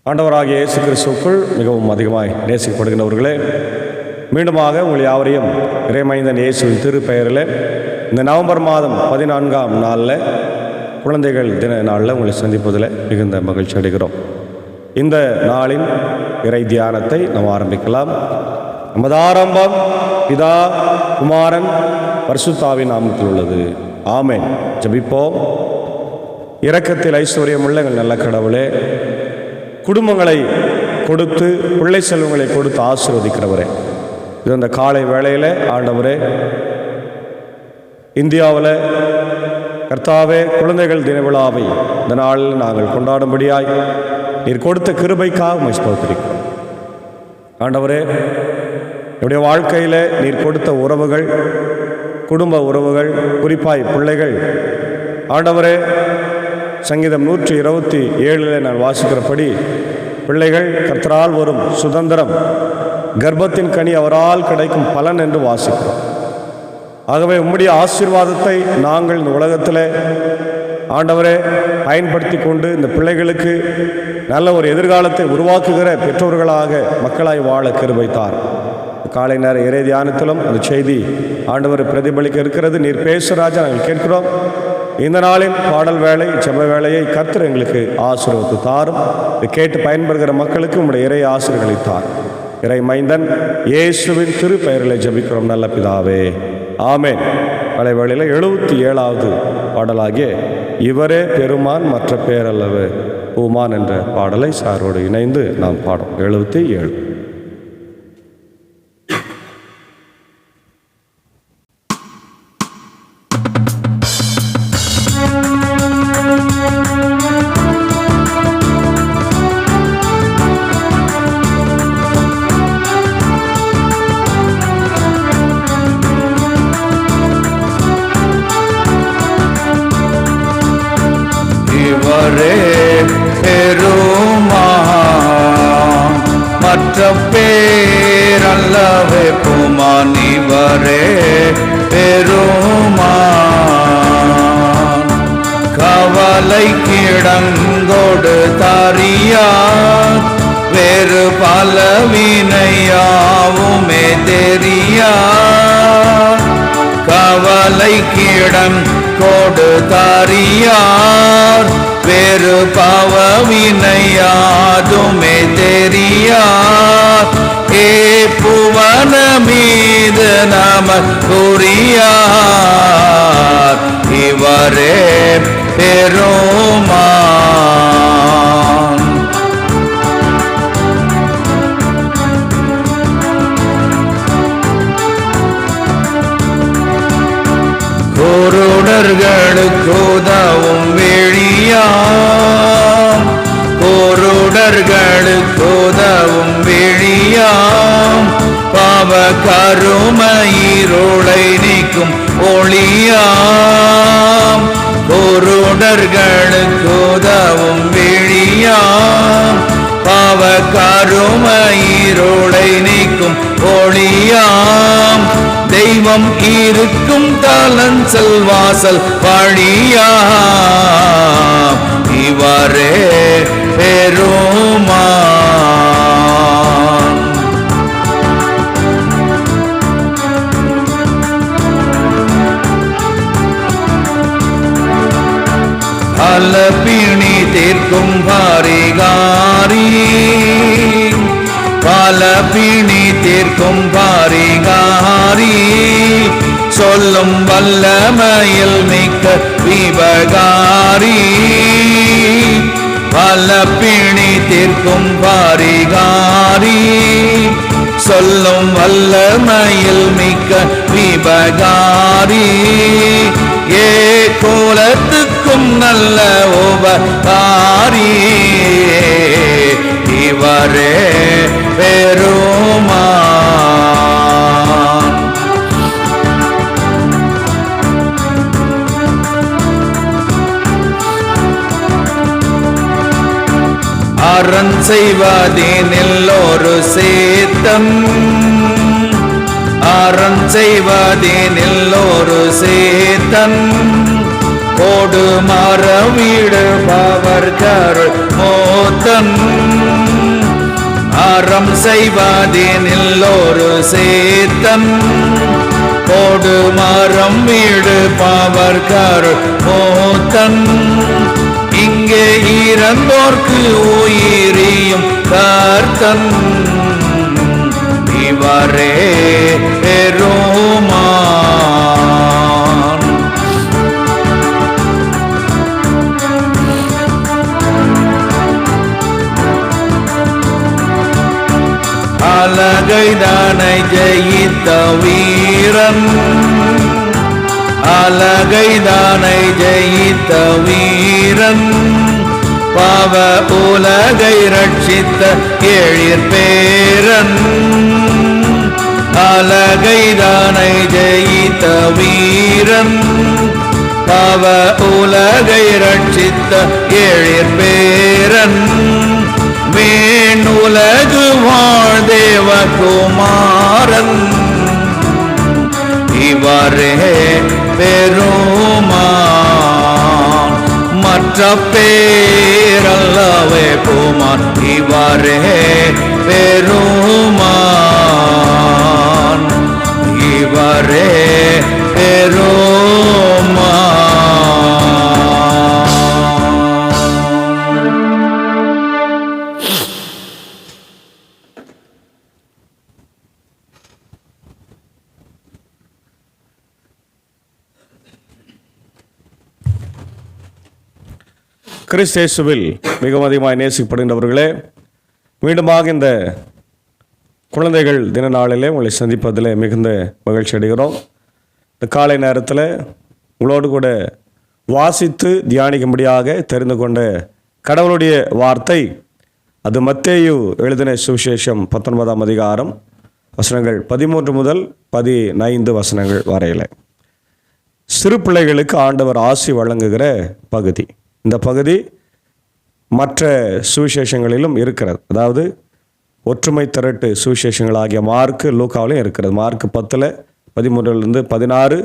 ஆண்டவராகிய இயேசு கிறிஸ்துவுக்குள் மிகவும் அதிகமாய் நேசிக்கப்படுகின்றவர்களே, மீண்டுமாக உங்கள் யாவரையும் இறைமைந்தன் இயேசுவின் திருப்பெயரில் இந்த நவம்பர் மாதம் 14ஆம் நாளில் குழந்தைகள் தின நாளில் உங்களை சந்திப்பதில் மிகுந்த மகிழ்ச்சி அடைகிறோம். இந்த நாளின் இறை தியானத்தை நாம் ஆரம்பிக்கலாம். நமது ஆரம்பம் பிதா, குமாரன், பரிசுத்தாவின் நாமத்தில் உள்ளது. ஆமென். ஜெபிப்போம். இரக்கத்தில் ஐஸ்வர்யமுள்ள எங்கள் நல்ல கடவுளே, குடும்பங்களை கொடுத்து பிள்ளை செல்வங்களை கொடுத்து ஆசீர்வதிக்கிறவரே, இது அந்த காலை வேளையில் ஆண்டவரே, இந்தியாவில் கர்த்தாவே குழந்தைகள் தின விழாவை இந்த நாளில் நாங்கள் கொண்டாடும்படியாய் நீர் கொடுத்த கிருபைக்காக உம்மை ஸ்தோத்திரிக்கிறோம். ஆண்டவரே, என்னுடைய வாழ்க்கையில் நீர் கொடுத்த உறவுகள், குடும்ப உறவுகள், குறிப்பாய் பிள்ளைகள், ஆண்டவரே, சங்கீதம் 127 நான் வாசிக்கிறபடி பிள்ளைகள் கர்த்தரால் வரும் சுதந்திரம், கர்ப்பத்தின் கனி அவரால் கிடைக்கும் பலன் என்று வாசிக்கிறோம். ஆகவே உம்முடைய ஆசீர்வாதத்தை நாங்கள் இந்த உலகத்தில் ஆண்டவரே பயன்படுத்தி கொண்டு இந்த பிள்ளைகளுக்கு நல்ல ஒரு எதிர்காலத்தை உருவாக்குகிற பெற்றோர்களாக மக்களாய் வாழ கிருபைத்தார். காலை நேர இறை தியானத்திலும் அந்த செய்தி ஆண்டவர் பிரதிபலிக்க இருக்கிறது. நீர் பேசுராஜா, நாங்கள் கேட்கிறோம். இந்த நாளின் பாடல் வேலை, ஜெப வேலையை கர்த்தர் எங்களுக்கு ஆசீர்வதித்து தாரும். இதை கேட்டு பயன்படுகிற மக்களுக்கு உங்களுடைய இறை ஆசீர்வாதங்களை தாரும். இறை மைந்தன் இயேசுவின் திருப்பெயரில் ஜெபிக்கிறோம் நல்ல பிதாவே, ஆமென். காலை வேளையில் 77வது பாடலாகிய இவரே பெருமான் மற்ற பேரல்லவு பூமான் என்ற பாடலை சாரோடு இணைந்து நாம் பாடும். 77. மற்ற பேரல்லவே பூமான், இவரே பெருமான். கவலை கிடங்கொடு தறியார், வேறு பலவினையாவுமே தெரியார். கவலை கிடங்கொடு தறியார், வேறு பவவினையாதுமே தெரியார். ஏ புவன மீது நமக்குரியார், இவரே பெருமான். குருடர்களுக்கு உதவும் விழியாம், குருடர்களுக்கு உதவும் விழியாம். பாவ கருமயிருளை நீக்கும் ஒளியாம், குருடர்களுக்கு உதவும் விழியாம். பாவ கருமயிருளை நீக்கும் ஒளியாம். தெய்வம் இருக்கும் தலன் செல்வாசல் வழியாம், இவரே பெருமான். பலபிணி தீர்க்கும் பரிகாரி, பலபிணி தீர்க்கும் பரிகாரி. சொல்லும் வல்லமையில் மிக்க விவகாரி, பலபிணி தீர்க்கும் பரிகாரி. சொல்லும் வல்லமையில் மிக்க விவகாரி. ஏ கோலத்துக்கும் நல்ல உபகாரி, இவரே பெருமான். அரண் செய்வதினில் ஒரு சேத்தம், அறம் செய்வதினில் ஒரு சேத்தன். கோடு மரமிடுபவர் கருள் மூத்தன் அறம் செய்வதினில் ஒரு சேத்தன் கோடு மரம் இடுபவர் கருள் மூத்தன் இங்கே இறந்தோர்க்கு உயிரியும் கர்த்தன் இவரே பெருமான். அலகைதானை ஜெயித்த வீரன் அலகைதானை ஜெயித்த வீரன் பாவ உலகை ரட்சித்த எழிற் பேரன் அலகைதானை ஜெயித்த வீரன் பாவ உலகை ரட்சித்த எழிற் பேரன் வேணுலகு வாழ் தேவகுமாரன் இவரே பெருமான் மற்ற பேரல்லவே குமார் இவரே பெருமான் இவரே பெருமான். கிறிஸ்தேசுவில் மிகவும் அதிகமாக நேசிக்கப்படுகின்றவர்களே, மீண்டுமாக இந்த குழந்தைகள் தின நாளிலே உங்களை சந்திப்பதில் மிகுந்த மகிழ்ச்சி அடைகிறோம். இந்த காலை நேரத்தில் உங்களோடு கூட வாசித்து தியானிக்கும்படியாக தெரிந்து கொண்ட கடவுளுடைய வார்த்தை அது மத்தேயு எழுதின சுவிசேஷம் 19ஆம் அதிகாரம் வசனங்கள் 13 முதல் 15 வசனங்கள் வரையில் சிறு பிள்ளைகளுக்கு ஆண்டவர் ஆசி வழங்குகிற பகுதி. இந்த பகுதி மற்ற சுவிசேஷங்களிலும் இருக்கிறது. அதாவது ஒற்றுமை திரட்டு சுவிசேஷங்களாகிய மார்க்கு லூக்காவிலும் இருக்கிறது. மார்க்கு 10 13 16,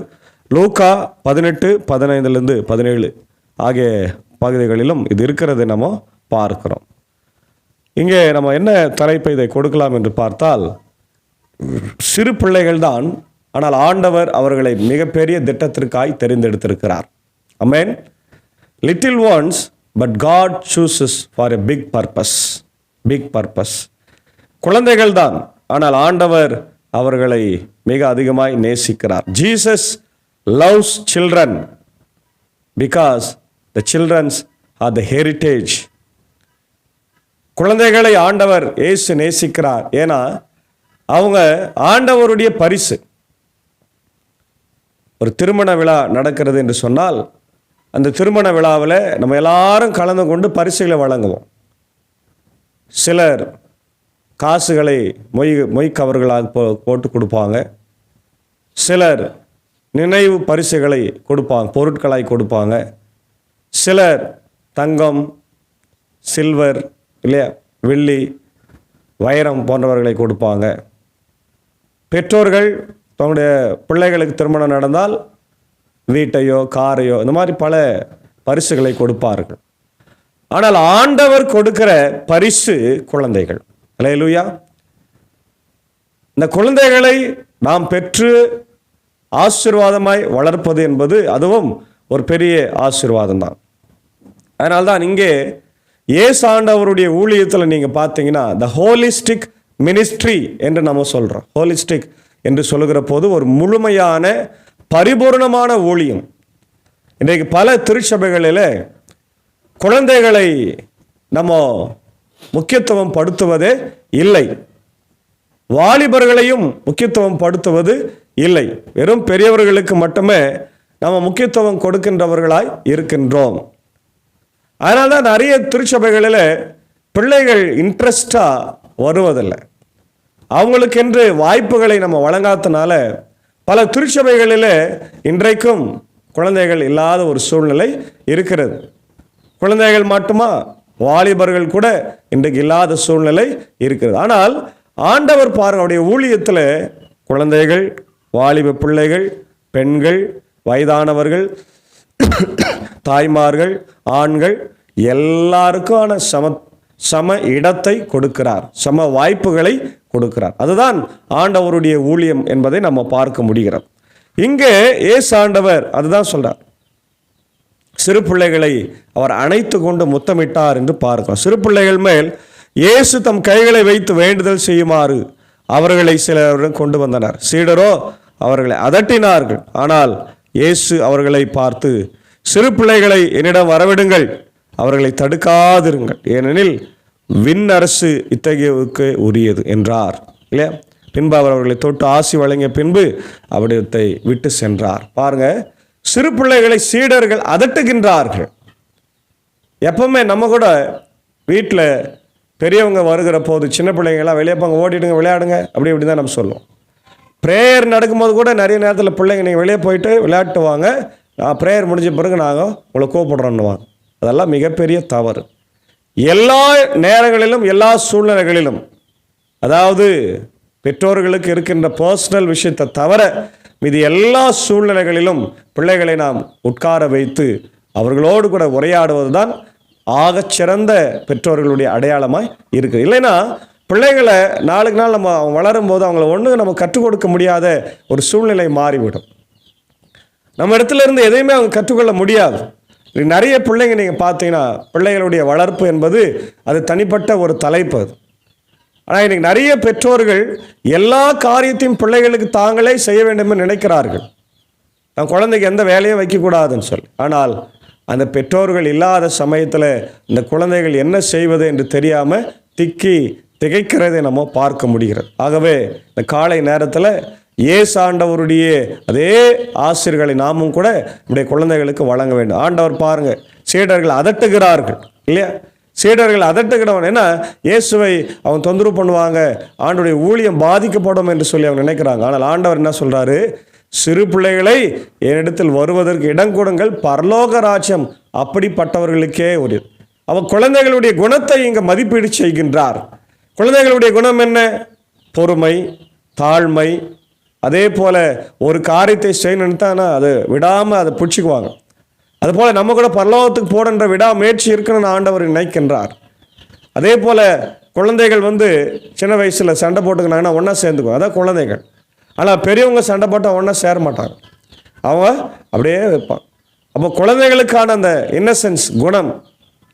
லூக்கா 18 15 17 ஆகிய பகுதிகளிலும் இது இருக்கிறது நம்ம பார்க்கிறோம். இங்கே நம்ம என்ன தலைப்பை இதை கொடுக்கலாம் என்று பார்த்தால், சிறு பிள்ளைகள் தான், ஆனால் ஆண்டவர் அவர்களை மிகப்பெரிய திட்டத்திற்காய் தெரிந்தெடுத்திருக்கிறார். ஆமென். Little ones, but God chooses for a big purpose. Big purpose. குழந்தைகள் தான், ஆனால் ஆண்டவர் அவர்களை மிக அதிகமாய் நேசிக்கிறார். Jesus loves children because the children are the heritage. குழந்தைகளை ஆண்டவர் இயேசு நேசிக்கிறார், ஏன்னா அவங்க ஆண்டவருடைய பரிசு. ஒரு திருமண விழா நடக்கிறது என்று சொன்னால், அந்த திருமண விழாவில் நம்ம எல்லாரும் கலந்து கொண்டு பரிசுகளை வழங்குவோம். சிலர் காசுகளை மொய் கவர்களாக போட்டு கொடுப்பாங்க. சிலர் நினைவு பரிசுகளை கொடுப்பாங்க, பொருட்களாய் கொடுப்பாங்க. சிலர் தங்கம், சில்வர், இல்லையா, வெள்ளி, வைரம் போன்றவர்களை கொடுப்பாங்க. பெற்றோர்கள் தங்களுடைய பிள்ளைகளுக்கு திருமணம் நடந்தால் வீட்டையோ காரையோ இந்த மாதிரி பல பரிசுகளை கொடுப்பார்கள். ஆனால் ஆண்டவர் கொடுக்கிற பரிசு குழந்தைகள். அல்லேலூயா. இந்த குழந்தைகளை நாம் பெற்று ஆசீர்வாதமாய் வளர்ப்பது என்பது அதுவும் ஒரு பெரிய ஆசீர்வாதம் தான். அதனால்தான் இங்கே இயேசு ஆண்டவருடைய ஊழியத்தில் நீங்கள் பார்த்தீங்கன்னா த ஹோலிஸ்டிக் மினிஸ்ட்ரி என்று நம்ம சொல்கிறோம். ஹோலிஸ்டிக் என்று சொல்லுகிற போது ஒரு முழுமையான பரிபூர்ணமான ஊழியம். இன்றைக்கு பல திருச்சபைகளில் குழந்தைகளை நம்ம முக்கியத்துவம் படுத்துவதே இல்லை, வாலிபர்களையும் முக்கியத்துவம் படுத்துவது இல்லை. வெறும் பெரியவர்களுக்கு மட்டுமே நம்ம முக்கியத்துவம் கொடுக்கின்றவர்களாய் இருக்கின்றோம். அதனால தான் நிறைய திருச்சபைகளில் பிள்ளைகள் இன்ட்ரெஸ்டாக வருவதில்லை. அவங்களுக்கென்று வாய்ப்புகளை நம்ம வழங்காதனால பல திருச்சபைகளில் இன்றைக்கும் குழந்தைகள் இல்லாத ஒரு சூழ்நிலை இருக்கிறது. குழந்தைகள் மட்டுமா, வாலிபர்கள் கூட இன்றைக்கு இல்லாத சூழ்நிலை இருக்கிறது. ஆனால் ஆண்டவர் பாருங்க, அவருடைய ஊழியத்தில் குழந்தைகள், வாலிப பிள்ளைகள், பெண்கள், வயதானவர்கள், தாய்மார்கள், ஆண்கள் எல்லாருக்கான சம இடத்தை கொடுக்கிறார், சம வாய்ப்புகளை கொடுக்கிறார். அதுதான் ஆண்டவருடைய ஊழியம் என்பதை நம்ம பார்க்க முடிகிறது. இங்கே இயேசு ஆண்டவர் அதுதான் சொல்றார். சிறு பிள்ளைகளை அவர் அணைத்து கொண்டு முத்தமிட்டார் என்று பார்க்கிறோம். சிறு பிள்ளைகள் மேல் இயேசு தம் கைகளை வைத்து வேண்டுதல் செய்யுமாறு அவர்களை சிலருடன் கொண்டு வந்தனர். சீடரோ அவர்களை அதட்டினார்கள். ஆனால் இயேசு அவர்களை பார்த்து, சிறு பிள்ளைகளை என்னிடம் வரவிடுங்கள், அவர்களை தடுக்காதிருங்கள், ஏனெனில் விண் அரசு இத்தகையவுக்கு உரியது என்றார். இல்லையா? பின்பு அவர்களை தொட்டு ஆசி வழங்கிய பின்பு அவ்விடத்தை விட்டு சென்றார். பாருங்க, சிறு பிள்ளைகளை சீடர்கள் அதட்டுகின்றார்கள். எப்பவுமே நம்ம கூட வீட்டில் பெரியவங்க வருகிற போது சின்ன பிள்ளைங்களாம் வெளியே போங்க, ஓடிடுங்க, விளையாடுங்க, அப்படி இப்படி தான் நம்ம சொல்லுவோம். ப்ரேயர் நடக்கும்போது கூட நிறைய நேரத்தில் பிள்ளைங்க நீங்கள் வெளியே போயிட்டு விளையாட்டு வாங்க, ப்ரேயர் முடிஞ்ச பிறகு நாங்கள் உங்களை கூப்பிடுறோன்னுவாங்க. அதெல்லாம் மிகப்பெரிய தவறு. எல்லா நேரங்களிலும் எல்லா சூழ்நிலைகளிலும், அதாவது பெற்றோர்களுக்கு இருக்கின்ற பர்சனல் விஷயத்தை தவிர மீது எல்லா சூழ்நிலைகளிலும் பிள்ளைகளை நாம் உட்கார வைத்து அவர்களோடு கூட உரையாடுவது தான் ஆகச்சிறந்த பெற்றோர்களுடைய அடையாளமாய் இருக்குது. இல்லைன்னா பிள்ளைகளை நாளுக்கு நாள் நம்ம வளரும் போது அவங்கள ஒன்று நம்ம கற்றுக் கொடுக்க முடியாத ஒரு சூழ்நிலை மாறிவிடும். நம்ம இடத்துல இருந்து எதையுமே அவங்க கற்றுக்கொள்ள முடியாது. நிறைய பிள்ளைங்க நீங்கள் பார்த்தீங்கன்னா பிள்ளைகளுடைய வளர்ப்பு என்பது அது தனிப்பட்ட ஒரு தலைப்பு. அது ஆனால் இன்றைக்கி நிறைய பெற்றோர்கள் எல்லா காரியத்தையும் பிள்ளைகளுக்கு தாங்களே செய்ய வேண்டும் என்று நினைக்கிறார்கள். நான் குழந்தைக்கு எந்த வேலையும் வைக்கக்கூடாதுன்னு சொல்லி. ஆனால் அந்த பெற்றோர்கள் இல்லாத சமயத்தில் இந்த குழந்தைகள் என்ன செய்வது என்று தெரியாமல் திகைக்கிறதை நம்ம பார்க்க முடிகிறது. ஆகவே இந்த காலை நேரத்தில் இயேசு ஆண்டவருடைய அதே ஆசிரியர்களை நாமும் கூட நம்முடைய குழந்தைகளுக்கு வழங்க வேண்டும். ஆண்டவர் பாருங்க, சீடர்கள் அதட்டுகிறார்கள் இல்லையா? சீடர்கள் அதட்டுகிறவன் என்ன, இயேசுவை அவன் தொந்தரவு பண்ணுவாங்க, ஆண்டவருடைய ஊழியம் பாதிக்கப்படும் என்று சொல்லி அவங்க நினைக்கிறாங்க. ஆனால் ஆண்டவர் என்ன சொல்றாரு, சிறு பிள்ளைகளை என்னிடத்தில் வருவதற்கு இடம் கொடுங்கள், பரலோக ராஜ்யம் அப்படிப்பட்டவர்களுக்கே உரியது. அவன் குழந்தைகளுடைய குணத்தை இங்கே மதிப்பீடு செய்கின்றார். குழந்தைகளுடைய குணம் என்ன? பொறுமை, தாழ்மை. அதே போல் ஒரு காரியத்தை செய்யணுன்னு அதை விடாமல் அதை பிடிச்சிக்குவாங்க. அதுபோல் நம்ம கூட பரலோகத்துக்கு போடுன்ற விடாமுயற்சி இருக்குன்னு ஆண்டவர் நினைக்கின்றார். அதே போல் குழந்தைகள் சின்ன வயசில் சண்டை போட்டுக்கினாங்கன்னா ஒன்றா சேர்ந்துக்குவோம், அதான் குழந்தைகள். ஆனால் பெரியவங்க சண்டை போட்டால் ஒன்றா சேர மாட்டாங்க, அவங்க அப்படியே வைப்பான். அப்போ குழந்தைகளுக்கான அந்த இன்னசென்ஸ் குணம்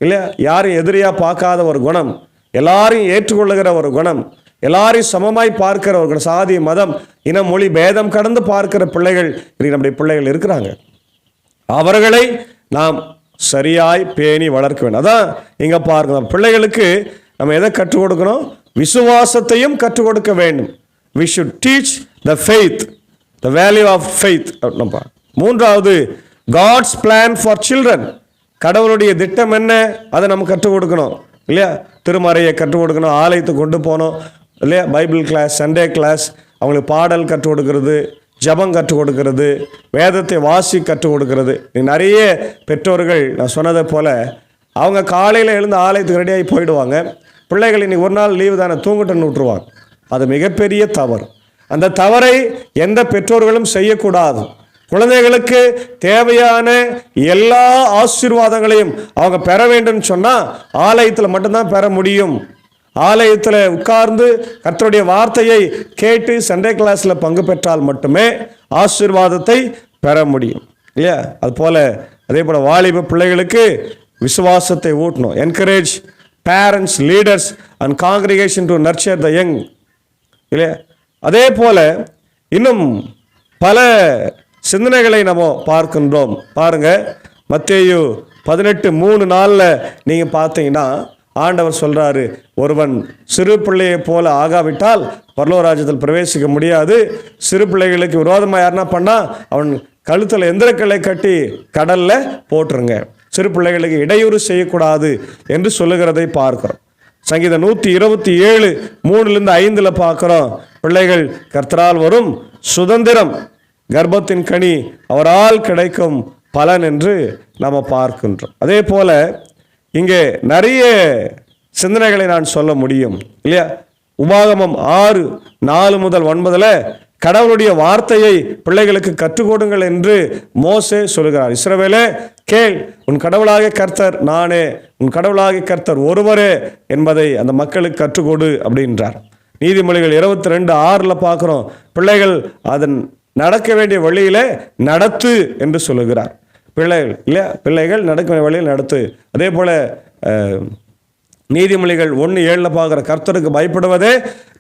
இல்லையா, யாரும் எதிரியாக பார்க்காத ஒரு குணம், எல்லாரையும் ஏற்றுக்கொள்ளுகிற ஒரு குணம், எல்லாரையும் சமமாய் பார்க்கிற ஒரு குணம், சாதி மதம் இனம் மொழி பேதம் கடந்து பார்க்கிற பிள்ளைகள் இன்றைக்கு நம்முடைய பிள்ளைகள் இருக்கிறாங்க. அவர்களை நாம் சரியாய் பேணி வளர்க்க வேண்டும். அதான் இங்கே பார்க்கணும், பிள்ளைகளுக்கு நம்ம எதை கற்றுக் கொடுக்கணும்? விசுவாசத்தையும் கற்றுக் கொடுக்க வேண்டும். We should teach the faith, the value of faith. மூன்றாவது, God's plan for children. கடவுளுடைய திட்டம் என்ன, அதை நம்ம கற்றுக் கொடுக்கணும் இல்லையா? திருமறையை கற்றுக் கொடுக்கணும், ஆலயத்துக்கு கொண்டு போகணும் இல்லையா? பைபிள் கிளாஸ், சண்டே கிளாஸ், அவங்களுக்கு பாடல் கற்றுக் கொடுக்கறது, ஜபம் கற்றுக் கொடுக்கறது, வேதத்தை வாசி கற்றுக் கொடுக்கறது. நிறைய பெற்றோர்கள் நான் சொன்னதை போல் அவங்க காலையில் எழுந்து ஆலயத்துக்கு ரெடியாகி போயிடுவாங்க. பிள்ளைகள் இன்னைக்கு ஒரு நாள் லீவு தானே தூங்கிட்டுன்னு விட்டுருவாங்க. அது மிகப்பெரிய தவறு. அந்த தவறை எந்த பெற்றோர்களும் செய்யக்கூடாது. குழந்தைகளுக்கு தேவையான எல்லா ஆசீர்வாதங்களையும் அவங்க பெற வேண்டும் சொன்னால் ஆலயத்தில் மட்டும்தான் பெற முடியும். ஆலயத்தில் உட்கார்ந்து கர்த்தருடைய வார்த்தையை கேட்டு சண்டே கிளாஸில் பங்கு பெற்றால் மட்டுமே ஆசீர்வாதத்தை பெற முடியும் இல்லையா? அதுபோல் அதே போல் வாலிப பிள்ளைகளுக்கு விசுவாசத்தை ஊட்டணும். Encourage parents, leaders and congregation to nurture the young இல்லையா? அதே போல் இன்னும் பல சிந்தனைகளை நம்ம பார்க்கின்றோம். பாருங்கள், மத்தேயு 18:3-4 நீங்கள் பார்த்தீங்கன்னா ஆண்டவர் சொல்கிறாரு, ஒருவன் சிறு பிள்ளையை போல ஆகாவிட்டால் பரலோக ராஜ்யத்தில் பிரவேசிக்க முடியாது. சிறு பிள்ளைகளுக்கு விரோதமாக யாருன்னா பண்ணால் அவன் கழுத்தில் எந்திரக்கல்லை கட்டி கடலில் போட்டுருங்க. சிறு பிள்ளைகளுக்கு இடையூறு செய்யக்கூடாது என்று சொல்லுகிறதை பார்க்கிறோம். சங்கீதம் 127:3-5 பார்க்கிறோம், பிள்ளைகள் கர்த்தரால் வரும் சுதந்திரம், கர்ப்பத்தின் கனி அவரால் கிடைக்கும் பலன் என்று நாம் பார்க்கின்றோம். அதே போல் இங்கே நிறைய சிந்தனைகளை நான் சொல்ல முடியும் இல்லையா? உபாகமம் 6:4-9 கடவுளுடைய வார்த்தையை பிள்ளைகளுக்கு கற்றுக் கொடுங்கள் என்று மோசே சொல்கிறார். இஸ்ரவேலே கேள், உன் கடவுளாகிய கர்த்தர் நானே, உன் கடவுளாகிய கர்த்தர் ஒருவரே என்பதை அந்த மக்களுக்கு கற்றுக்கொடு அப்படின்றார். நீதிமொழிகள் 22:6 பார்க்கிறோம், பிள்ளைகள் அதன் நடக்க வேண்டிய வழியிலே நடத்து என்று சொல்லுகிறார். பிள்ளைகள் இல்லையா, பிள்ளைகள் நடக்க வேண்டிய வழியில் நடத்து. அதே போல நீதிமொழிகள் 1:7 பார்க்குற, கர்த்தருக்கு பயப்படுவதே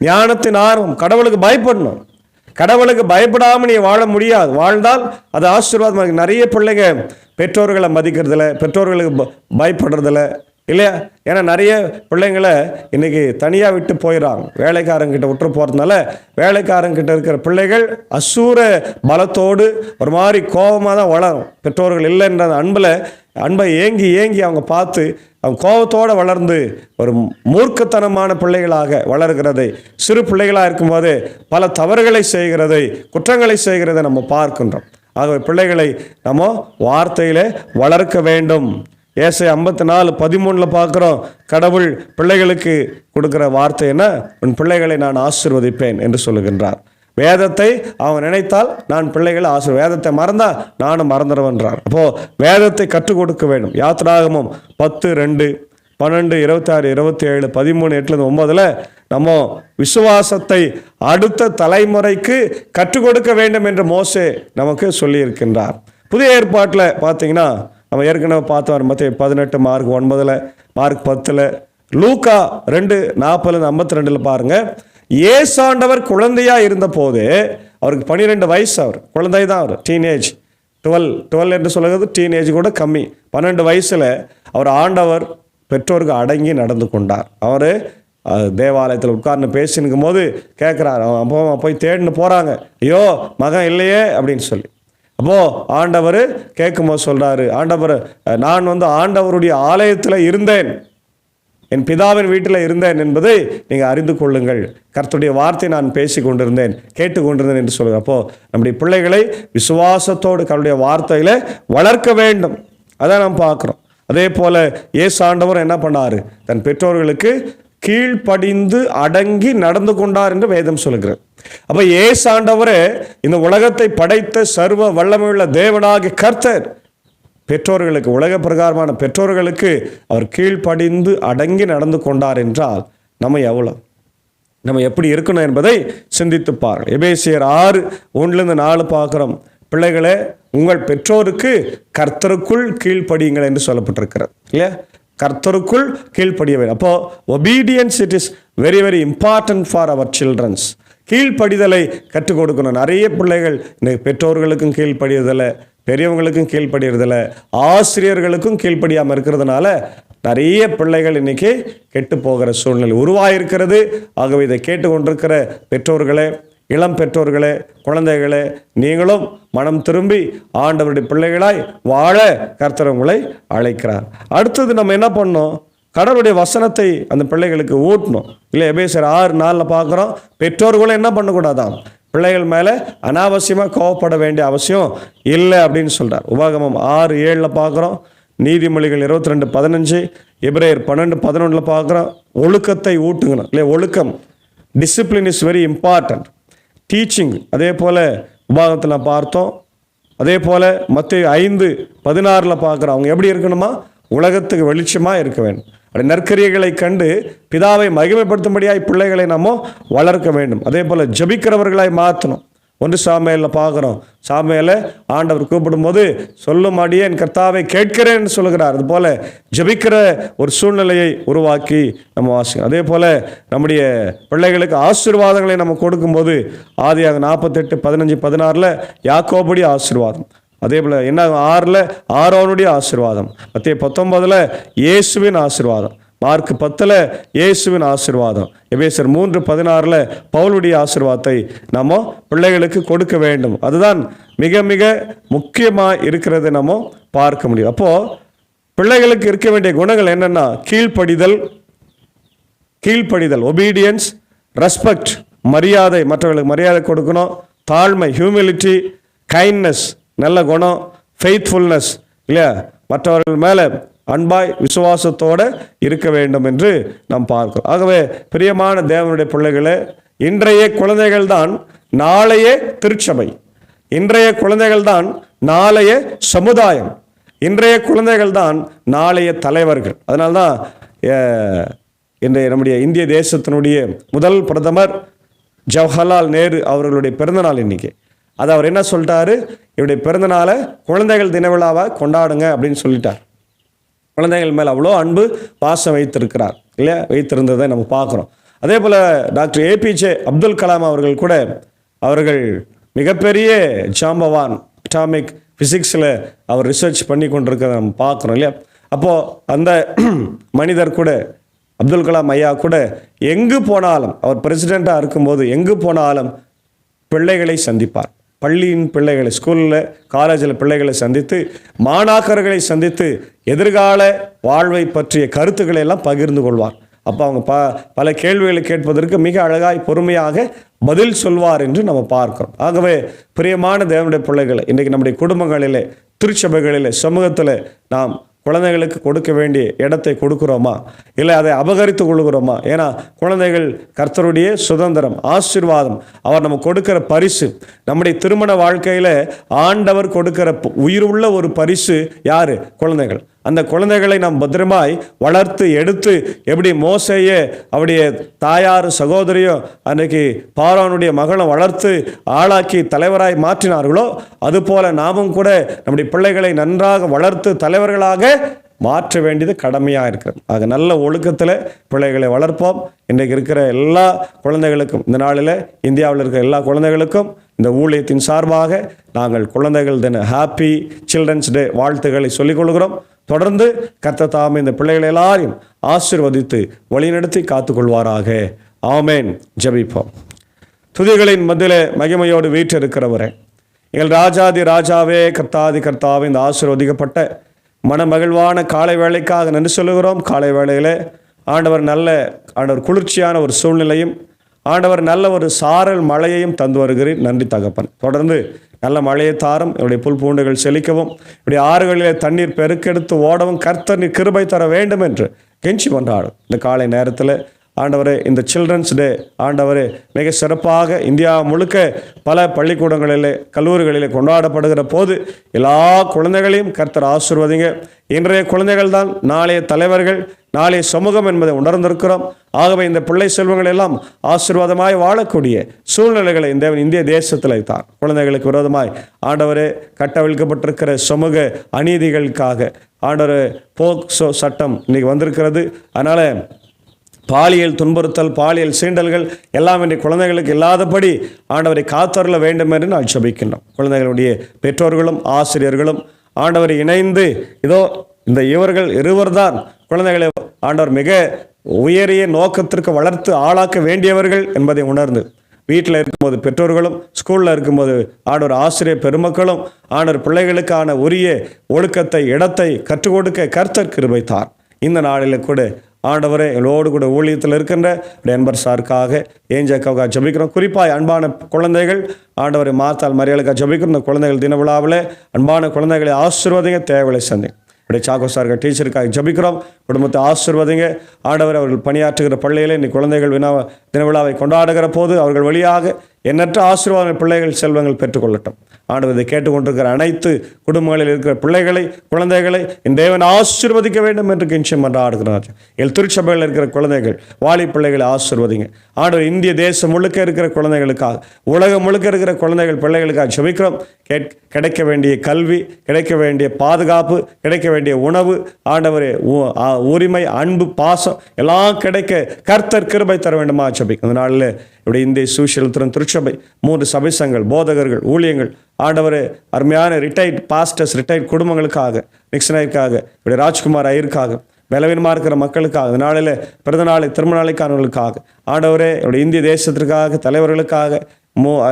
ஞானத்தின் ஆர்வம். கடவுளுக்கு பயப்படணும். கடவுளுக்கு பயப்படாமல் நீ வாழ முடியாது. வாழ்ந்தால் அது ஆசீர்வாதம். நிறைய பிள்ளைங்க பெற்றோர்களை மதிக்கிறதில்ல, பெற்றோர்களுக்கு பயப்படுறதில்ல இல்லையா. ஏன்னா நிறைய பிள்ளைங்களை இன்னைக்கு தனியாக விட்டு போயிடறாங்க, வேலைக்காரங்கிட்ட விட்டு போகிறதுனால. வேலைக்காரங்கிட்ட இருக்கிற பிள்ளைகள் அசூர பலத்தோடு ஒரு மாதிரி கோபமாக தான் வளரும். பெற்றோர்கள் இல்லைன்ற அன்பை ஏங்கி அவங்க பார்த்து அவங்க கோபத்தோடு வளர்ந்து ஒரு மூர்க்கத்தனமான பிள்ளைகளாக வளர்கிறதை, சிறு பிள்ளைகளாக இருக்கும்போது பல தவறுகளை செய்கிறதை, குற்றங்களை செய்கிறதை நம்ம பார்க்கின்றோம். ஆகவே பிள்ளைகளை நம்ம வார்த்தையிலே வளர்க்க வேண்டும். ஏசாயா 54:13 பார்க்குறோம், கடவுள் பிள்ளைகளுக்கு கொடுக்குற வார்த்தை என்ன? உன் பிள்ளைகளை நான் ஆசீர்வதிப்பேன் என்று சொல்லுகின்றார். வேதத்தை அவன் நினைத்தால் நான் பிள்ளைகளை வேதத்தை மறந்தா நானும் மறந்துடுவேன்றார். அப்போ வேதத்தை கற்றுக் கொடுக்க வேண்டும். யாத்திராகமம் 10:2, 12, 26, 27, 13, 8-9 நம்ம விசுவாசத்தை அடுத்த தலைமுறைக்கு கற்றுக் கொடுக்க வேண்டும் என்று மோசே நமக்கு சொல்லியிருக்கின்றார். புதிய ஏற்பாட்டில் பார்த்தீங்கன்னா நம்ம ஏற்கனவே பார்த்தோம், மத்தேயு 18, மார்க் 9, மார்க் 10, லூக்கா 2:40-52 பாருங்க. ஏசாண்டவர் குழந்தையா இருந்த போது, அவருக்கு 12 வயசு, அவர் குழந்தை தான், அவர் டீனேஜ், 12 என்று சொல்லுறது டீனேஜ் கூட கம்மி. 12 வயசுல அவர் ஆண்டவர் பெற்றோருக்கு அடங்கி நடந்து கொண்டார். அவர் தேவாலயத்தில் உட்கார்ந்து பேசினுக்கும் போது கேட்குறாரு, அவன் அப்பா போய் தேடின்னு போகிறாங்க, ஐயோ மகன் இல்லையே அப்படின்னு சொல்லி. அப்போது ஆண்டவர் கேட்கும்போது சொல்கிறாரு, ஆண்டவர் நான் ஆண்டவருடைய ஆலயத்தில் இருந்தேன், என் பிதாவின் வீட்டில் இருந்தேன் என்பதை நீங்கள் அறிந்து கொள்ளுங்கள். கர்த்தருடைய வார்த்தை நான் பேசி கொண்டிருந்தேன், கேட்டுக்கொண்டிருந்தேன் என்று சொல்கிறார். அப்போது நம்முடைய பிள்ளைகளை விசுவாசத்தோடு கர்த்தருடைய வார்த்தையில் வளர்க்க வேண்டும். அதான் நாம் பார்க்குறோம். அதே போல் இயேசு ஆண்டவர் என்ன பண்ணார்? தன் பெற்றோர்களுக்கு கீழ்ப்படிந்து அடங்கி நடந்து கொண்டார் என்று வேதம் சொல்கிறது. அப்போ இயேசு ஆண்டவரே இந்த உலகத்தை படைத்த சர்வ வல்லமையுள்ள தேவனாகிய கர்த்தர் பெற்றோர்களுக்கு, உலக பிரகாரமான பெற்றோர்களுக்கு அவர் கீழ்ப்படிந்து அடங்கி நடந்து கொண்டார் என்றால் நம்ம எப்படி இருக்கணும் என்பதை சிந்தித்து பாருங்கள். எபேசியர் 6:1-4 பார்க்குறோம், பிள்ளைகளே உங்கள் பெற்றோருக்கு கர்த்தருக்குள் கீழ்ப்படியுங்கள் என்று சொல்லப்பட்டிருக்கிறது இல்லையா. கர்த்தருக்குள் கீழ்ப்படிய வேண்டும். அப்போ obedience it is very very important for our childrens. கீழ்ப்படிதலை கற்றுக் கொடுக்கணும். நிறைய பிள்ளைகள் இன்னைக்கு பெற்றோர்களுக்கும் கீழ்ப்படியதில்லை, பெரியவங்களுக்கும் கீழ்ப்படியறதில்லை, ஆசிரியர்களுக்கும் கீழ்ப்படியாமல் இருக்கிறதுனால நிறைய பிள்ளைகள் இன்னைக்கு கெட்டு போகிற சூழ்நிலை உருவாயிருக்கிறது. ஆகவே இதை கேட்டுக்கொண்டிருக்கிற பெற்றோர்களே, இளம் பெற்றோர்களே, குழந்தைகளே, நீங்களும் மனம் திரும்பி ஆண்டவருடைய பிள்ளைகளாய் வாழ கர்த்தர் உங்களை அழைக்கிறார். அடுத்தது நம்ம என்ன பண்ணோம்? கடவுளுடைய வசனத்தை அந்த பிள்ளைகளுக்கு ஊட்டணும் இல்லை. எபேசியர் 6:4 பார்க்குறோம், பெற்றோர்களும் என்ன பண்ணக்கூடாதான்? பிள்ளைகள் மேலே அனாவசியமாக கோவப்பட வேண்டிய அவசியம் இல்லை அப்படின்னு சொல்கிறார். உபாகமம் 6:7 பார்க்குறோம், நீதிமொழிகள் 22:15, எபிரேயர் 12:11 பார்க்குறோம். ஒழுக்கத்தை ஊட்டுங்கணும் இல்லை. ஒழுக்கம், discipline is very important. Teaching அதே போல் உபாகத்தில் பார்த்தோம். அதே போல் மத்தேயு 5:16 பார்க்குறோம், அவங்க எப்படி இருக்கணுமா? உலகத்துக்கு வெளிச்சமாக இருக்க வேண்டும். அப்படி நற்கரியைகளை கண்டு பிதாவை மகிமைப்படுத்தும்படியாய் பிள்ளைகளை நம்ம வளர்க்க வேண்டும். அதே போல் ஜபிக்கிறவர்களாய் மாற்றணும். 1 சாமுவேலில் பார்க்குறோம், சாமுவேலை ஆண்டவர் கூப்பிடும்போது சொல்லும் அடியே என் கர்த்தாவை கேட்கிறேன்னு சொல்லுகிறார். அதுபோல் ஜபிக்கிற ஒரு சூழ்நிலையை உருவாக்கி நம்ம வாசிக்கணும். அதே போல் நம்முடைய பிள்ளைகளுக்கு ஆசீர்வாதங்களை நம்ம கொடுக்கும்போது ஆதியாகமம் 48:15-16 யாக்கோபுடைய ஆசீர்வாதம், அதே போல் என்ன 6 ஆரோனுடைய ஆசீர்வாதம், மத்தேயு 19 இயேசுவின் ஆசீர்வாதம், மார்க் 10 இயேசுவின் ஆசீர்வாதம், எபேசியர் 3:16 பவுலுடைய ஆசீர்வாதத்தை நம்ம பிள்ளைகளுக்கு கொடுக்க வேண்டும். அதுதான் மிக மிக முக்கியமாக இருக்கிறது நம்ம பார்க்க முடியும். அப்போது பிள்ளைகளுக்கு இருக்க வேண்டிய குணங்கள் என்னென்னா கீழ்ப்படிதல், ஒபீடியன்ஸ், ரெஸ்பெக்ட், மரியாதை, மற்றவர்களுக்கு மரியாதை கொடுக்கணும், தாழ்மை, ஹியூமிலிட்டி, கைண்ட்னஸ், நல்ல குணம், ஃபெய்த்ஃபுல்னஸ் இல்லையா, மற்றவர்கள் மேலே அன்பாய் விசுவாசத்தோடு இருக்க வேண்டும் என்று நாம் பார்க்கிறோம். ஆகவே பிரியமான தேவனுடைய பிள்ளைகளே, இன்றைய குழந்தைகள் தான் நாளைய திருச்சபை. இன்றைய குழந்தைகள் தான் நாளைய சமுதாயம். இன்றைய குழந்தைகள் தான் நாளைய தலைவர்கள். அதனால்தான் இன்றைய நம்முடைய இந்திய தேசத்தினுடைய முதல் பிரதமர் ஜவஹர்லால் நேரு அவர்களுடைய பிறந்தநாள் இன்னைக்கு. அது அவர் என்ன சொல்லிட்டாரு, இவருடைய பிறந்தநாளை குழந்தைகள் தின விழாவை கொண்டாடுங்க அப்படின்னு சொல்லிட்டார். குழந்தைகள் மேல் அவ்வளோ அன்பு பாசம் வைத்திருக்கிறார் இல்லையா, வைத்திருந்ததை நம்ம பார்க்குறோம். அதே போல் டாக்டர் ஏபிஜே அப்துல் கலாம் அவர்கள் கூட, அவர்கள் மிகப்பெரிய ஜாம்பவான், அட்டாமிக் ஃபிசிக்ஸில் அவர் ரிசர்ச் பண்ணி கொண்டிருக்கிறத நம்ம பார்க்குறோம் இல்லையா. அப்போது அந்த மனிதர் கூட, அப்துல் கலாம் ஐயா கூட, எங்கு போனாலும் அவர் பிரசிடெண்ட்டாக இருக்கும்போது எங்கு போனாலும் பிள்ளைகளை சந்திப்பார். பள்ளியின் பிள்ளைகளை, ஸ்கூலில் காலேஜில் பிள்ளைகளை சந்தித்து, மாணாக்கர்களை சந்தித்து எதிர்கால வாழ்வை பற்றிய கருத்துக்களை எல்லாம் பகிர்ந்து கொள்வார். அப்போ அவங்க பல கேள்விகளை கேட்பதற்கு மிக அழகாய் பொறுமையாக பதில் சொல்வார் என்று நம்ம பார்க்கிறோம். ஆகவே பிரியமான தேவனுடைய பிள்ளைகளை, இன்றைக்கு நம்முடைய குடும்பங்களிலே, திருச்சபைகளிலே, சமூகத்தில் நாம் குழந்தைகளுக்கு கொடுக்க வேண்டிய இடத்தை கொடுக்குறோமா, இல்லை அதை அபகரித்து கொள்கிறோமா? ஏன்னா குழந்தைகள் கர்த்தருடைய சுதந்திரம், ஆசீர்வாதம். அவர் நம்ம கொடுக்கிற பரிசு. நம்முடைய திருமண வாழ்க்கையில் ஆண்டவர் கொடுக்கிற உயிருள்ள ஒரு பரிசு யாரு? குழந்தைகள். அந்த குழந்தைகளை நாம் பத்திரமாய் வளர்த்து எடுத்து, எப்படி மோசேயே அவருடைய தாயார் சகோதரியோ அன்றைக்கு பார்வோனுடைய மகளும் வளர்த்து ஆளாக்கி தலைவராய் மாற்றினார்களோ, அதுபோல நாமும் கூட நம்முடைய பிள்ளைகளை நன்றாக வளர்த்து தலைவர்களாக மாற்ற வேண்டியது கடமையாக இருக்கிறது. ஆக நல்ல ஒழுக்கத்தில் பிள்ளைகளை வளர்ப்போம். இன்றைக்கு இருக்கிற எல்லா குழந்தைகளுக்கும், இந்த நாளில் இந்தியாவில் இருக்கிற எல்லா குழந்தைகளுக்கும் இந்த ஊழியத்தின் சார்பாக நாங்கள் குழந்தைகள் தின ஹாப்பி சில்ட்ரன்ஸ் டே வாழ்த்துக்களை சொல்லிக் கொள்கிறோம். தொடர்ந்து கர்த்தர் தாமே இந்த பிள்ளைகளை எல்லாரையும் ஆசீர்வதித்து வழிநடத்தி காத்துக்கொள்வாராக. ஆமேன். ஜெபிப்போம். துதிகளின் மத்தியிலே மகிமையோடு வீற்றிருக்கிறவரே, எங்கள் ராஜாதி ராஜாவே, கர்த்தாதி கர்த்தாவே, இந்த ஆசீர்வதிக்கப்பட்ட மனமகிழ்வான காலை வேளைக்காக நன்றி சொல்லுகிறோம். காலை வேளையில் ஆண்டவர் குளிர்ச்சியான ஒரு சூழ்நிலையும், ஆண்டவர் நல்ல ஒரு சாரல் மழையையும் தந்து வருகிறேன். நன்றி தகப்பன். தொடர்ந்து நல்ல மழையை தாரும். என்னுடைய புல் பூண்டுகள் செழிக்கவும், இப்படி ஆறுகளிலே தண்ணீர் பெருக்கெடுத்து ஓடவும் கர்த்தர் நீர் கிருபை தர வேண்டும் என்று கெஞ்சி கொண்டாடும். இந்த காலை நேரத்தில் ஆண்டவரே, இந்த சில்ட்ரன்ஸ் டே ஆண்டவரே மிக சிறப்பாக இந்தியா முழுக்க பல பள்ளிக்கூடங்களிலே, கல்லூரிகளிலே கொண்டாடப்படுகிற போது எல்லா குழந்தைகளையும் கர்த்தர் ஆசீர்வதிங்க. இன்றைய குழந்தைகள் தான் நாளைய தலைவர்கள், நாளைய சமூகம் என்பதை உணர்ந்திருக்கிறோம். ஆகவே இந்த பிள்ளை செல்வங்கள் எல்லாம் ஆசீர்வாதமாய் வாழக்கூடிய சூழ்நிலைகளை இந்த இந்திய தேசத்தில் தான் குழந்தைகளுக்கு விரோதமாய் ஆண்டவரே கட்டவிழ்க்கப்பட்டிருக்கிற சமூக அநீதிகளுக்காக ஆண்டவர் போக்சோ சட்டம் இன்னைக்கு வந்திருக்கிறது. அதனால் பாலியல் துன்புறுத்தல், பாலியல் சீண்டல்கள் எல்லாம் இன்றைய குழந்தைகளுக்கு இல்லாதபடி ஆண்டவரை காத்தருள வேண்டும் என்று நான் ஜெபிக்கின்றோம். குழந்தைகளுடைய பெற்றோர்களும் ஆசிரியர்களும் ஆண்டவரை இணைந்து, இதோ இந்த இவர்கள் இருவர்தான் குழந்தைகளை ஆண்டவர் மிக உயரிய நோக்கத்திற்கு வளர்த்து ஆளாக்க வேண்டியவர்கள் என்பதை உணர்ந்து, வீட்டில் இருக்கும்போது பெற்றோர்களும், ஸ்கூலில் இருக்கும்போது ஆண்டவர் ஆசிரியர் பெருமக்களும் ஆண்டவர் பிள்ளைகளுக்கான உரிய ஒழுக்கத்தை, இடத்தை கற்றுக் கொடுக்க கர்த்தர் கிருபைத்தார். இந்த நாளில் கூட ஆண்டவரே எங்களோடு கூட ஊழியத்தில் இருக்கின்ற என்பர் சாருக்காக, ஏஞ்சக்காக ஜபிக்கிறோம். குறிப்பாக அன்பான குழந்தைகள் ஆண்டவரை மாத்தால் மரியாதைக்காக ஜபிக்கிறோம். இந்த குழந்தைகள் தின விழாவில் அன்பான குழந்தைகளை ஆசீர்வதிங்க, தேவைகளை சந்தி. அப்படியே சாக்கோ சார்கள் டீச்சருக்காக ஜபிக்கிறோம். குடும்பத்தை ஆசீர்வதிங்க. ஆண்டவர் அவர்கள் பணியாற்றுகிற பள்ளியிலே இன்னைக்கு குழந்தைகள் தின விழாவை கொண்டாடுகிற போது அவர்கள் வழியாக எண்ணற்ற ஆசீர்வாத பிள்ளைகள் செல்வங்கள் பெற்றுக்கொள்ளட்டும். ஆண்டவர் இதை கேட்டுக்கொண்டிருக்கிற அனைத்து குடும்பங்களில் இருக்கிற பிள்ளைகளை, குழந்தைகளை என் தேவன் ஆசீர்வதிக்க வேண்டும் என்று கிஞ்சம் ஆடுகிறார். எல் திருச்சபையில் இருக்கிற குழந்தைகள், வாலி பிள்ளைகளை ஆசீர்வதிங்க. ஆண்டவர் இந்திய தேசம் முழுக்க இருக்கிற குழந்தைகளுக்காக, உலகம் முழுக்க இருக்கிற குழந்தைகள் பிள்ளைகளுக்காக ஜெபிக்கிறோம். கிடைக்க வேண்டிய கல்வி, கிடைக்க வேண்டிய பாதுகாப்பு, கிடைக்க வேண்டிய உணவு, ஆண்டவரே உரிமை, அன்பு, பாசம் எல்லாம் கிடைக்க கர்த்தர் கிருபை தர வேண்டுமா ஜெபிக்கும். அந்த நாளில் இப்படி இந்திய சுவிசேஷத்தின் திருச்சபை 3 சபை சங்கங்கள், போதகர்கள், ஊழியங்கள், ஆண்டவரே அருமையான ரிட்டையர்ட் பாஸ்டர்ஸ், ரிட்டையர்ட் குடும்பங்களுக்காக, நிக்சனாயிருக்காக, இப்படி ராஜ்குமார் ஐயருக்காக, பலவீனமாக இருக்கிற மக்களுக்காக, இந்த நாளில் பிறந்த நாளை, திருமண நாளைக்கானவர்களுக்காக, ஆண்டவரே என்னுடைய இந்திய தேசத்திற்காக, தலைவர்களுக்காக,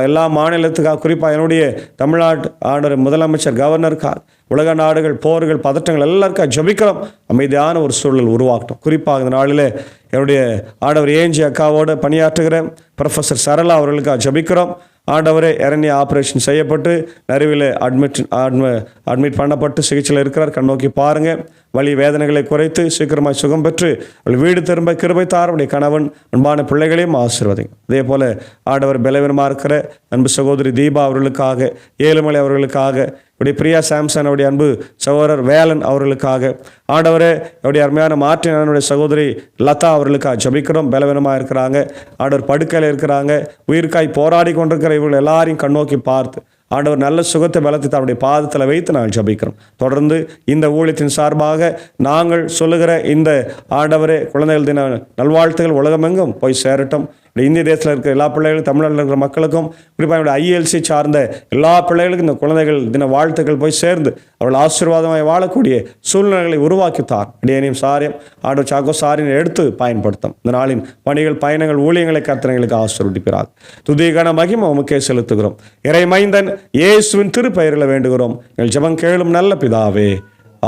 எல்லா மாநிலத்துக்காக, குறிப்பாக என்னுடைய தமிழ்நாட்டு ஆண்டவர் முதலமைச்சர், கவர்னருக்காக, உலக நாடுகள், போர்கள், பதற்றங்கள் எல்லாருக்காக ஜபிக்கிறோம். அமைதியான ஒரு சூழல் உருவாக்கட்டும். குறிப்பாக இந்த நாளில் என்னுடைய ஆண்டவர் ஏஞ்சி அக்காவோடு பணியாற்றுகிற ப்ரொஃபஸர் சரளா அவர்களுக்காக ஜபிக்கிறோம். ஆண்டவரே இரண்ய ஆப்ரேஷன் செய்யப்பட்டு நறுவில் அட்மிட் பண்ணப்பட்டு சிகிச்சையில் இருக்கிறார். கண்ணோக்கி பாருங்கள். வலி வேதனைகளை குறைத்து சீக்கிரமாக சுகம் பெற்று அவள் வீடு திரும்ப கிருபை தார். அவருடைய கணவன் அன்பான பிள்ளைகளையும் ஆசீர்வதிங்க. அதே போல் ஆண்டவர் பலவீனமாக இருக்கிற அன்பு சகோதரி தீபா அவர்களுக்காக, ஏழுமலை அவர்களுக்காக, இப்படி பிரியா சாம்சன் அவருடைய அன்பு சகோதரர் வேலன் அவர்களுக்காக, ஆண்டவரே அவருடைய அருமையான மாற்றினுடைய சகோதரி லதா அவர்களுக்காக ஜபிக்கிறோம். பலவீனமாக இருக்கிறாங்க, ஆண்டவர் படுக்கையில் இருக்கிறாங்க, உயிருக்காய் போராடி கொண்டிருக்கிற இவர்கள் எல்லாரையும் கண்ணோக்கி பார்த்து ஆண்டவர் நல்ல சுகத்தை பலத்தை தன்னுடைய பாதத்தில் வைத்து நாங்கள் ஜபிக்கிறோம். தொடர்ந்து இந்த ஊழியத்தின் சார்பாக நாங்கள் சொல்லுகிற இந்த ஆண்டவரே குழந்தைகள் தின நல்வாழ்த்துகள் உலகமெங்கும் போய் சேரட்டும். இந்திய தேசத்தில் இருக்கிற எல்லா பிள்ளைகளும், தமிழ்நாட்டில் இருக்கிற மக்களுக்கும், குறிப்பாக ILC சார்ந்த எல்லா பிள்ளைகளுக்கும் இந்த குழந்தைகள் தின வாழ்த்துக்கள் போய் சேர்ந்து அவர்கள் ஆசீர்வாதமாய் வாழக்கூடிய சூழ்நிலைகளை உருவாக்கித்தார். இடையனையும் சாரியம் ஆண்டவர் சாக்கோ சாரியை எடுத்து பயன்படுத்தும். இந்த நாளின் பணிகள், பயணங்கள், ஊழியங்களை கர்த்தனைகளுக்கு ஆசீர்வதிக்கிறார். துதிகன மகிமை உமக்கே செலுத்துகிறோம். இறை மைந்தன் இயேசுவின் திருப்பெயரில் வேண்டுகிறோம். எங்கள் ஜெபம் கேளும் நல்ல பிதாவே,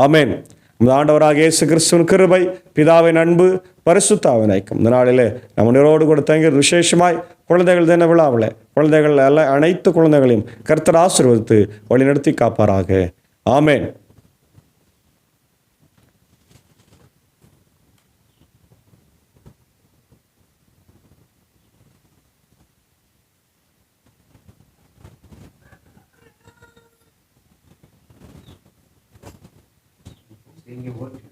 ஆமென். ஆண்டவராக இயேசு கிறிஸ்துவின் கிருபை, பிதாவின் அன்பு, பரிசுத்தாவின் ஐக்கியம் இந்த நாளிலே நம்ம நீரோடு கூட தங்கி விசேஷமாய் குழந்தைகள் தின விழாவில் குழந்தைகள் அனைத்து குழந்தைகளையும் கர்த்தர் ஆசீர்வதித்து வழிநடத்தி காப்பாராக. ஆமென். Thank you.